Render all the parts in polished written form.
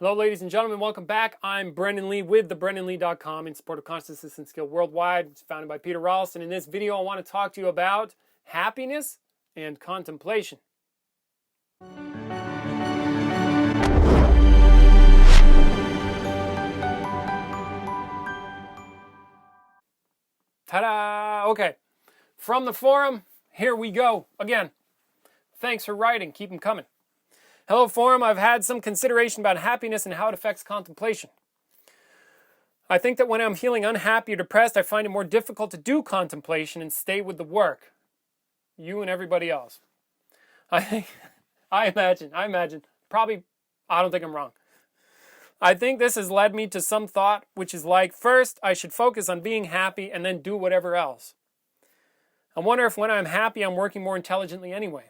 Hello, ladies and gentlemen. Welcome back. I'm Brendan Lee with theBrendanLee.com in support of consciousness and skill worldwide. It's founded by Peter Ralston. In this video, I want to talk to you about happiness and contemplation. Ta-da! Okay. From the forum, here we go again. Thanks for writing. Keep them coming. Hello, forum. I've had some consideration about happiness and how it affects contemplation. I think that when I'm feeling unhappy or depressed, I find it more difficult to do contemplation and stay with the work. You and everybody else. I imagine. Probably, I don't think I'm wrong. I think this has led me to some thought, which is like, first, I should focus on being happy and then do whatever else. I wonder if when I'm happy, I'm working more intelligently anyway.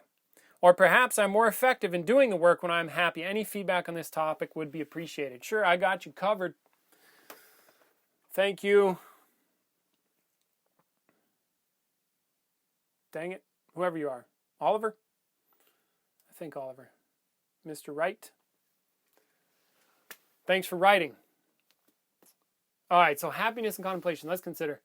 Or perhaps I'm more effective in doing the work when I'm happy. Any feedback on this topic would be appreciated. Sure, I got you covered. Thank you. Dang it. Whoever you are. Oliver? I think Oliver. Mr. Wright? Thanks for writing. All right, so happiness and contemplation. Let's consider.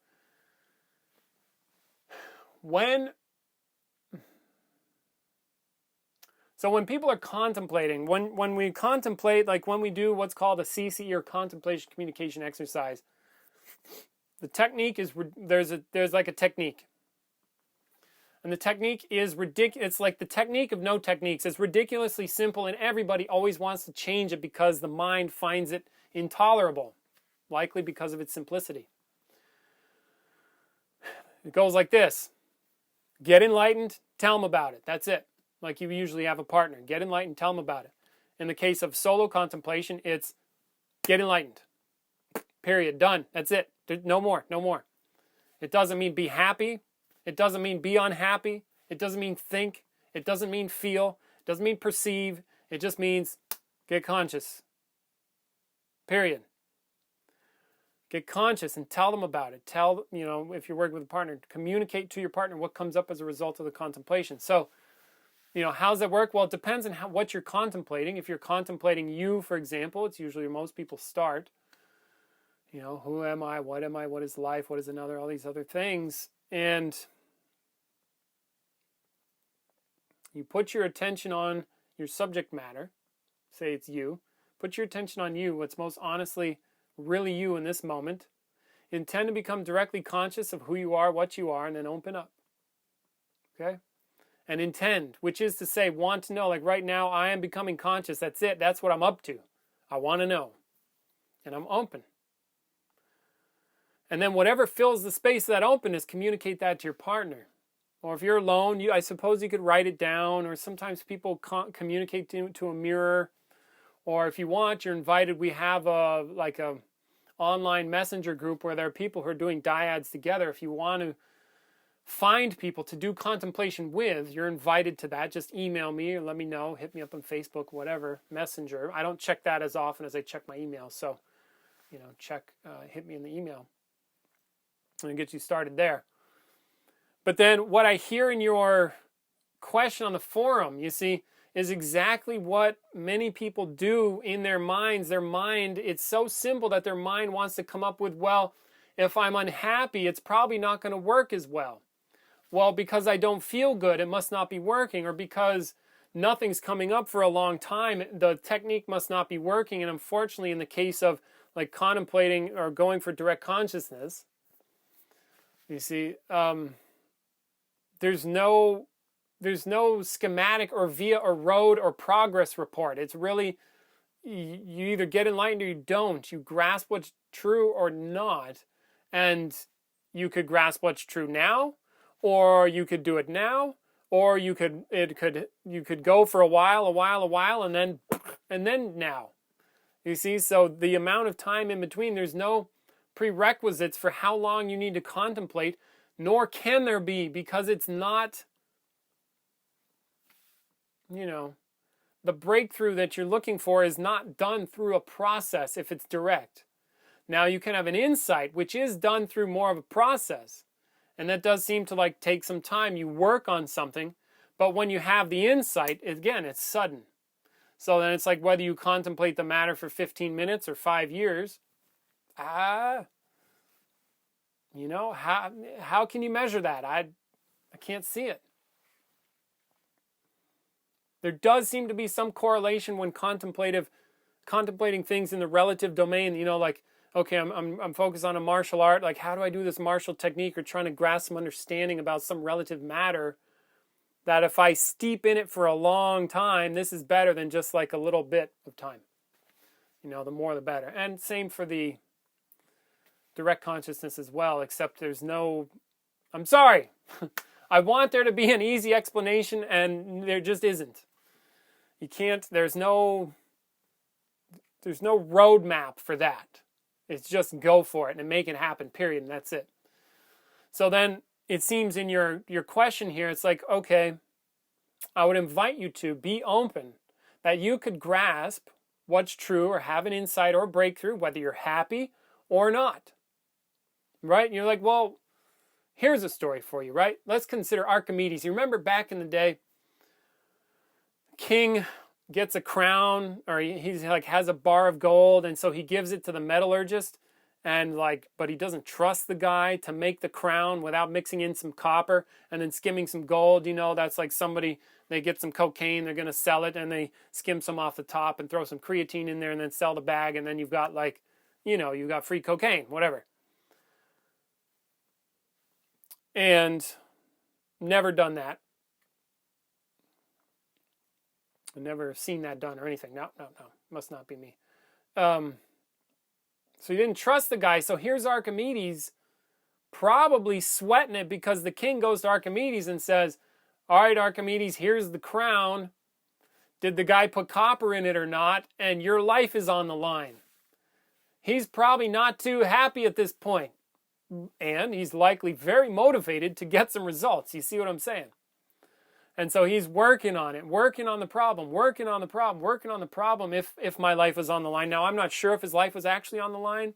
So when people are contemplating, when we contemplate, like when we do what's called a CCE or contemplation communication exercise, the technique is, there's like a technique. And the technique is ridiculous. It's like the technique of no techniques. It's ridiculously simple and everybody always wants to change it because the mind finds it intolerable, likely because of its simplicity. It goes like this. Get enlightened, tell them about it. That's it. Like you usually have a partner. Get enlightened, tell them about it. In the case of solo contemplation, it's get enlightened. Period. Done. That's it. No more. No more. It doesn't mean be happy. It doesn't mean be unhappy. It doesn't mean think. It doesn't mean feel. It doesn't mean perceive. It just means get conscious. Period. Get conscious and tell them about it. Tell, if you're working with a partner, communicate to your partner what comes up as a result of the contemplation. So, how does that work? Well, it depends on what you're contemplating. If you're contemplating you, for example, it's usually where most people start. Who am I? What am I? What is life? What is another? All these other things. And you put your attention on your subject matter. Say it's you. Put your attention on you, what's most honestly really you in this moment. Intend to become directly conscious of who you are, what you are, and then open up. Okay? And intend, which is to say, want to know, like right now, I am becoming conscious. That's it. That's what I'm up to. I want to know. And I'm open. And then whatever fills the space of that openness, communicate that to your partner. Or if you're alone, I suppose you could write it down. Or sometimes people communicate to a mirror. Or if you want, you're invited. We have a online messenger group where there are people who are doing dyads together. If you want to find people to do contemplation with, you're invited to that. Just email me or let me know. Hit me up on Facebook, whatever, Messenger. I don't check that as often as I check my email. So, hit me in the email. And get you started there. But then what I hear in your question on the forum, you see, is exactly what many people do in their minds. Their mind, it's so simple that their mind wants to come up with, well, if I'm unhappy, it's probably not going to work as well. Well, because I don't feel good, it must not be working. Or because nothing's coming up for a long time, the technique must not be working. And unfortunately, in the case of like contemplating or going for direct consciousness, you see, there's no schematic or via or road or progress report. It's really, you either get enlightened or you don't. You grasp what's true or not. And you could grasp what's true now, or you could do it now, or you could go for a while, and then now. You see, so the amount of time in between, there's no prerequisites for how long you need to contemplate, nor can there be, because it's not, the breakthrough that you're looking for is not done through a process if it's direct. Now you can have an insight, which is done through more of a process. And that does seem to take some time. You work on something, but when you have the insight, again, it's sudden. So then it's like whether you contemplate the matter for 15 minutes or 5 years. How can you measure that? I can't see it. There does seem to be some correlation when contemplating things in the relative domain, like, okay, I'm focused on a martial art, like how do I do this martial technique, or trying to grasp some understanding about some relative matter, that if I steep in it for a long time, this is better than just like a little bit of time. The more the better. And same for the direct consciousness as well, except I'm sorry. I want there to be an easy explanation, and there just isn't. You can't, there's no roadmap for that. It's just go for it and make it happen, period, and that's it. So then it seems in your question here, it's like, okay, I would invite you to be open that you could grasp what's true or have an insight or breakthrough, whether you're happy or not. Right? And you're like, well, here's a story for you, right? Let's consider Archimedes. You remember back in the day, king gets a crown, or he's like has a bar of gold, and so he gives it to the metallurgist, but he doesn't trust the guy to make the crown without mixing in some copper and then skimming some gold. That's like somebody, they get some cocaine, they're going to sell it, and they skim some off the top and throw some creatine in there and then sell the bag, and then you've got you've got free cocaine, whatever. And never done that. I've never seen that done or anything. No. Must not be me. So he didn't trust the guy. So here's Archimedes probably sweating it because the king goes to Archimedes and says, all right, Archimedes, here's the crown. Did the guy put copper in it or not? And your life is on the line. He's probably not too happy at this point. And he's likely very motivated to get some results. You see what I'm saying? And so he's working on it, working on the problem if my life is on the line. Now, I'm not sure if his life was actually on the line.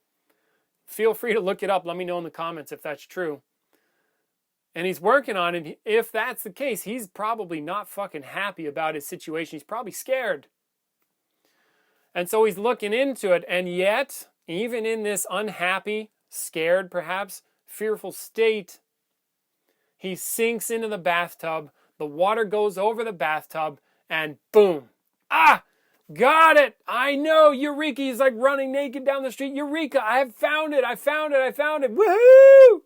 Feel free to look it up. Let me know in the comments if that's true. And he's working on it. If that's the case, he's probably not fucking happy about his situation. He's probably scared. And so he's looking into it. And yet, even in this unhappy, scared perhaps, fearful state, he sinks into the bathtub. The water goes over the bathtub, and boom. Got it. I know. Eureka. He's like running naked down the street. Eureka. I have found it. I found it. Woohoo!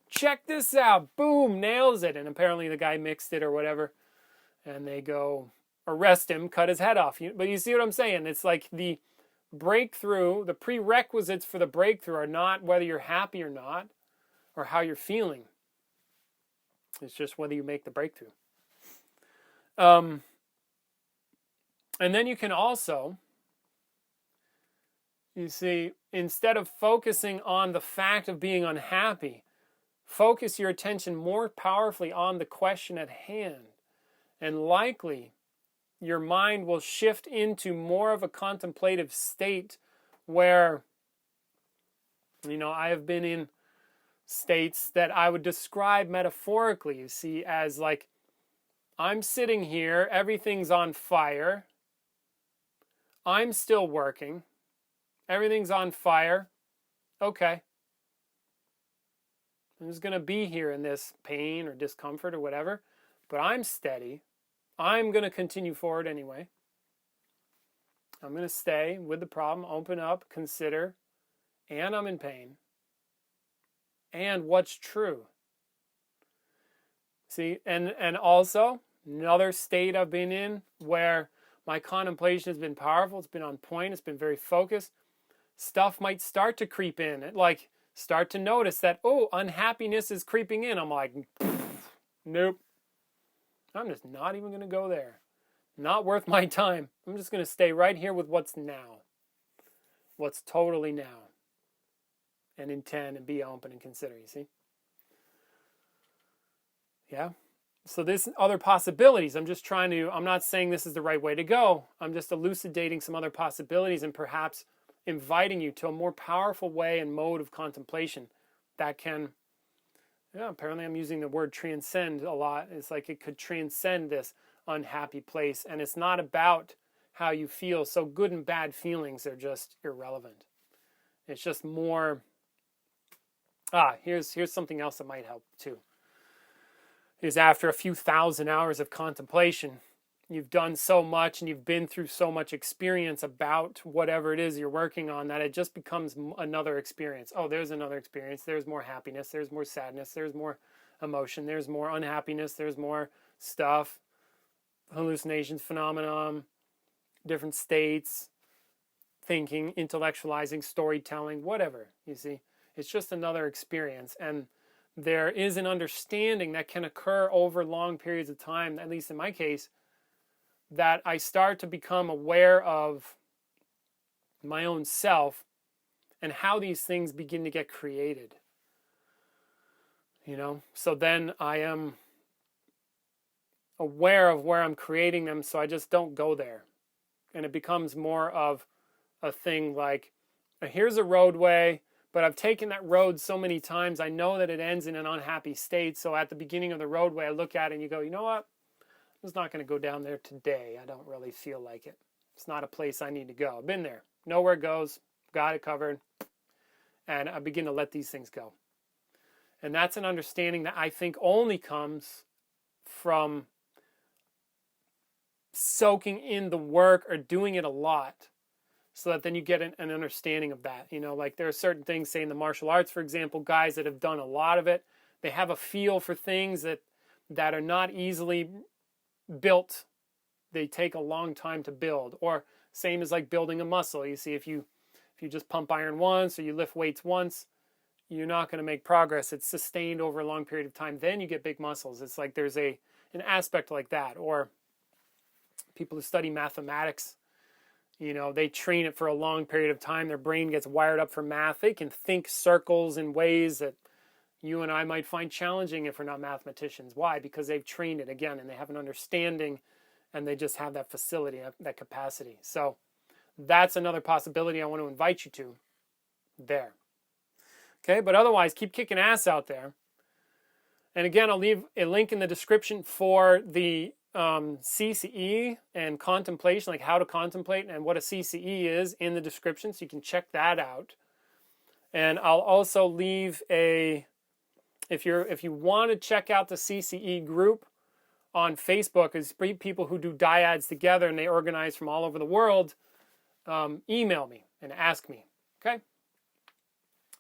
Check this out. Boom. Nails it. And apparently the guy mixed it or whatever. And they go arrest him, cut his head off. But you see what I'm saying? It's like the breakthrough, the prerequisites for the breakthrough are not whether you're happy or not, or how you're feeling. It's just whether you make the breakthrough. And then you can also, you see, instead of focusing on the fact of being unhappy, focus your attention more powerfully on the question at hand. And likely, your mind will shift into more of a contemplative state where, I have been in states that I would describe metaphorically, you see, as like, I'm sitting here, everything's on fire, I'm still working, everything's on fire, okay. I'm just going to be here in this pain or discomfort or whatever, but I'm steady. I'm going to continue forward anyway. I'm going to stay with the problem, open up, consider, and I'm in pain. And what's true. See, and also, another state I've been in where my contemplation has been powerful, it's been on point, it's been very focused. Stuff might start to creep in. Like, start to notice that, unhappiness is creeping in. I'm like, nope. I'm just not even going to go there. Not worth my time. I'm just going to stay right here with what's now. What's totally now. And intend and be open and consider, you see? Yeah? So there's other possibilities. I'm not saying this is the right way to go. I'm just elucidating some other possibilities and perhaps inviting you to a more powerful way and mode of contemplation that can, apparently I'm using the word transcend a lot. It's like it could transcend this unhappy place. And it's not about how you feel. So good and bad feelings are just irrelevant. It's just more, here's something else that might help too. Is after a few thousand hours of contemplation, you've done so much and you've been through so much experience about whatever it is you're working on that it just becomes another experience. Oh, there's another experience. There's more happiness. There's more sadness. There's more emotion. There's more unhappiness. There's more stuff, hallucinations, phenomenon, different states, thinking, intellectualizing, storytelling, whatever, you see. It's just another experience. And there is an understanding that can occur over long periods of time, at least in my case, that I start to become aware of my own self and how these things begin to get created. So then I am aware of where I'm creating them, so I just don't go there. And it becomes more of a thing like, here's a roadway, but I've taken that road so many times, I know that it ends in an unhappy state. So at the beginning of the roadway, I look at it and you go, you know what? I'm just not going to go down there today. I don't really feel like it. It's not a place I need to go. I've been there. Know where it goes. Got it covered. And I begin to let these things go. And that's an understanding that I think only comes from soaking in the work or doing it a lot, so that then you get an understanding of that. Like there are certain things, say in the martial arts, for example, guys that have done a lot of it, they have a feel for things that are not easily built. They take a long time to build. Or same as like building a muscle. You see, if you just pump iron once or you lift weights once, you're not going to make progress. It's sustained over a long period of time. Then you get big muscles. It's like there's an aspect like that. Or people who study mathematics, they train it for a long period of time. Their brain gets wired up for math. They can think circles in ways that you and I might find challenging if we're not mathematicians. Why? Because they've trained it again, and they have an understanding, and they just have that facility, that capacity. So that's another possibility I want to invite you to there. Okay, but otherwise, keep kicking ass out there. And again, I'll leave a link in the description for the CCE and contemplation, like how to contemplate and what a CCE is, in the description, so you can check that out. And I'll also leave if you want to check out the CCE group on Facebook, is people who do dyads together and they organize from all over the world. Email me and ask me, okay?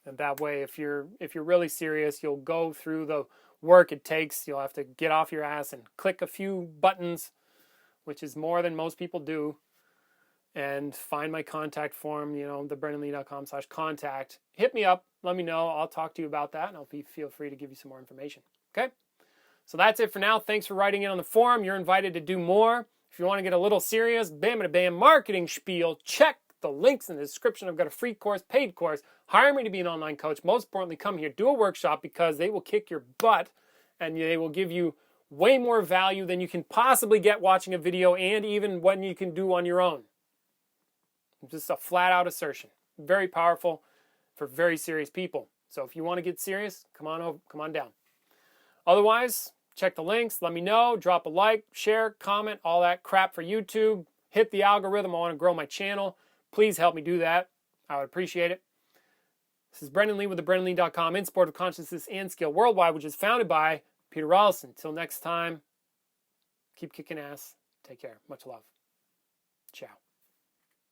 And that way, if you're really serious, you'll go through the work it takes. You'll have to get off your ass and click a few buttons, which is more than most people do, and find my contact form, thebrennanlee.com/contact. Hit me up. Let me know. I'll talk to you about that, and feel free to give you some more information. Okay? So that's it for now. Thanks for writing in on the forum. You're invited to do more. If you want to get a little serious, bam marketing spiel, check the links in the description. I've got a free course, paid course. Hire me to be an online coach. Most importantly, come here, do a workshop, because they will kick your butt and they will give you way more value than you can possibly get watching a video, and even what you can do on your own. Just a flat out assertion. Very powerful for very serious people. So if you want to get serious, come on down. Otherwise, check the links. Let me know. Drop a like, share, comment, all that crap for YouTube. Hit the algorithm. I want to grow my channel. Please help me do that. I would appreciate it. This is Brendan Lee with thebrennanlee.com in support of consciousness and skill worldwide, which is founded by Peter Rollison. Until next time, keep kicking ass. Take care. Much love. Ciao.